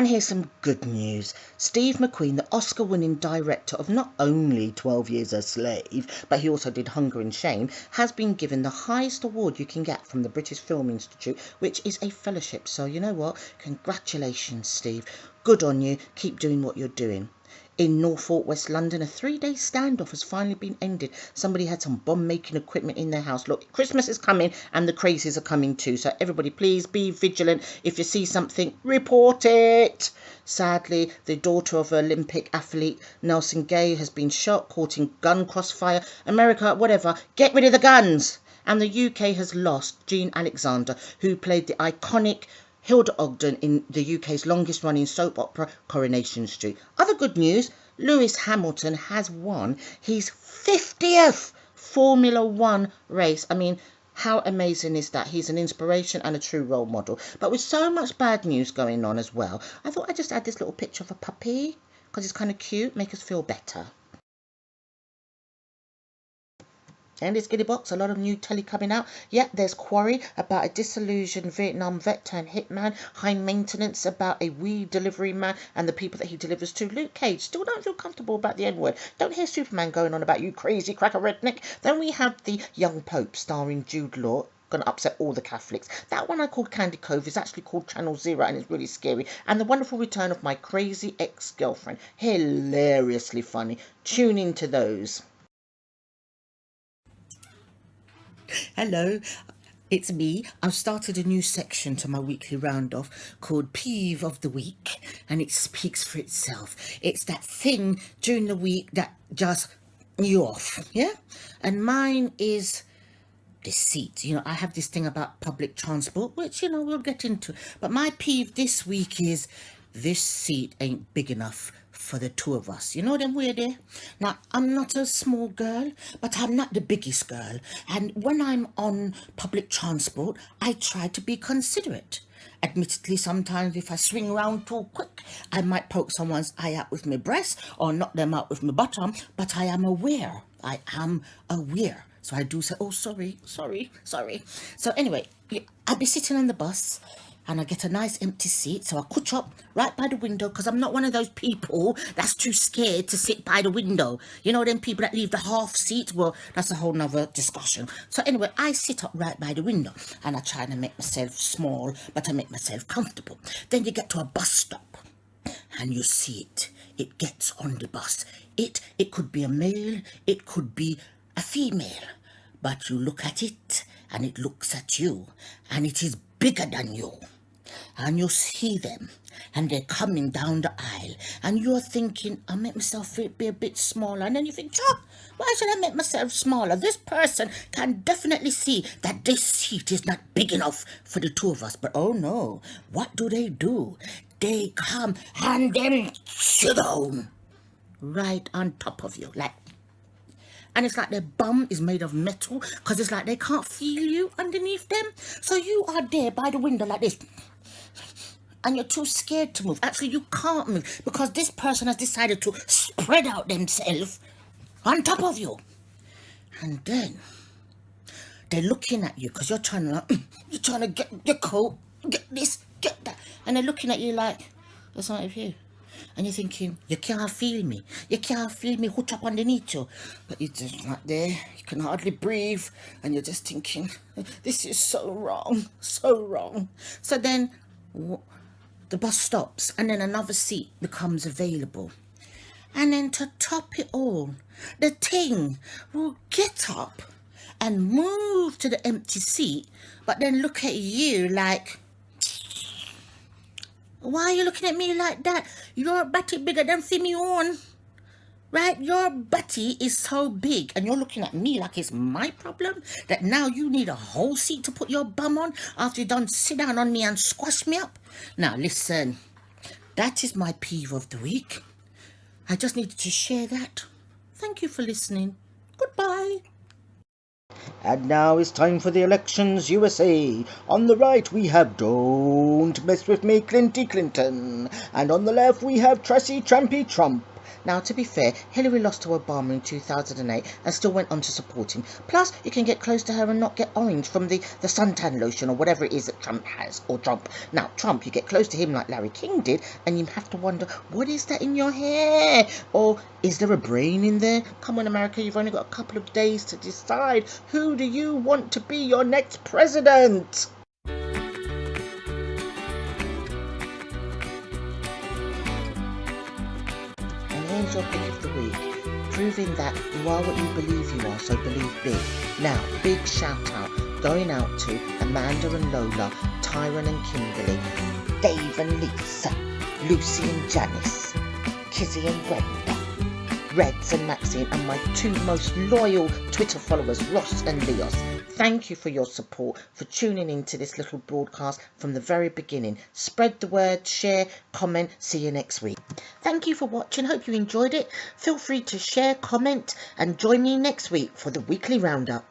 And here's some good news. Steve McQueen, the Oscar-winning director of not only 12 Years a Slave, but he also did Hunger and Shame, has been given the highest award you can get from the British Film Institute, which is a fellowship. So you know what? Congratulations, Steve. Good on you. Keep doing what you're doing. In Norfolk, West London, a 3-day standoff has finally been ended. Somebody had some bomb-making equipment in their house. Look, Christmas is coming and the crazies are coming too. So everybody, please be vigilant. If you see something, report it. Sadly, the daughter of Olympic athlete Nelson Gay has been shot, caught in gun crossfire. America, whatever, get rid of the guns. And the UK has lost Jean Alexander, who played the iconic Hilda Ogden in the UK's longest running soap opera Coronation Street. Other good news, Lewis Hamilton has won his 50th Formula One race. I mean, how amazing is that? He's an inspiration and a true role model. But with so much bad news going on as well, I thought I'd just add this little picture of a puppy because it's kind of cute, make us feel better. And this Giddy Box, a lot of new telly coming out. Yeah, there's Quarry, about a disillusioned Vietnam vet turned hitman. High Maintenance, about a weed delivery man and the people that he delivers to. Luke Cage, still don't feel comfortable about the N-word. Don't hear Superman going on about you crazy cracker redneck. Then we have the Young Pope starring Jude Law. Gonna upset all the Catholics. That one I called Candy Cove is actually called Channel Zero and it's really scary. And the wonderful return of my crazy ex-girlfriend. Hilariously funny. Tune into those. Hello, it's me. I've started a new section to my weekly round-off called Peeve of the Week, and it speaks for itself. It's that thing during the week that just you off, yeah? And mine is this seat. You know, I have this thing about public transport, which, you know, we'll get into. But my peeve this week is this seat ain't big enough for the two of us. You know them weird there? Now, I'm not a small girl, but I'm not the biggest girl. And when I'm on public transport, I try to be considerate. Admittedly, sometimes if I swing around too quick, I might poke someone's eye out with my breast or knock them out with my bottom, but I am aware. I am aware. So I do say, oh, sorry. So anyway, I'll be sitting on the bus and I get a nice empty seat. So I couch up right by the window because I'm not one of those people that's too scared to sit by the window. You know them people that leave the half seat? Well, that's a whole nother discussion. So anyway, I sit up right by the window and I try to make myself small, but I make myself comfortable. Then you get to a bus stop and you see it. It gets on the bus. It could be a male, it could be a female, but you look at it and it looks at you and it is bigger than you. And you see them and they're coming down the aisle and you're thinking, I'll make myself be a bit smaller. And then you think, why should I make myself smaller? This person can definitely see that this seat is not big enough for the two of us. But oh no, what do? They come and then sit down right on top of you, like. And it's like their bum is made of metal because it's like they can't feel you underneath them. So you are there by the window like this. And you're too scared to move. Actually, you can't move because this person has decided to spread out themselves on top of you. And then they're looking at you because you're trying to get your coat, get this, get that. And they're looking at you like, what's wrong with you? And you're thinking, you can't feel me. You can't feel me hooked up underneath you. But you're just not there. You can hardly breathe. And you're just thinking, this is so wrong, so wrong. So then the bus stops and then another seat becomes available. And then to top it all, the thing will get up and move to the empty seat, but then look at you like, why are you looking at me like that? Your body bigger than Simeon, right? Your body is so big and you're looking at me like it's my problem that now you need a whole seat to put your bum on after you done sit down on me and squash me up. Now listen, that is my peeve of the week. I just needed to share that. Thank you for listening. Goodbye. And now it's time for the elections USA. On the right we have Don't Mess With Me Clinty Clinton. And on the left we have Tracy Trampy Trump. Now, to be fair, Hillary lost to Obama in 2008 and still went on to support him. Plus, you can get close to her and not get orange from the suntan lotion or whatever it is that Trump has, or Trump. Now, Trump, you get close to him like Larry King did, and you have to wonder, what is that in your hair? Or is there a brain in there? Come on, America, you've only got a couple of days to decide. Who do you want to be your next president? And here's your pick of the week, proving that you are what you believe you are, so believe big. Now, big shout out going out to Amanda and Lola, Tyron and Kimberly, Dave and Lisa, Lucy and Janice, Kizzy and Brenda, Reds and Maxine, and my two most loyal Twitter followers, Ross and Leos. Thank you for your support, for tuning into this little broadcast from the very beginning. Spread the word, share, comment. See you next week. Thank you for watching. Hope you enjoyed it. Feel free to share, comment, and join me next week for the weekly roundup.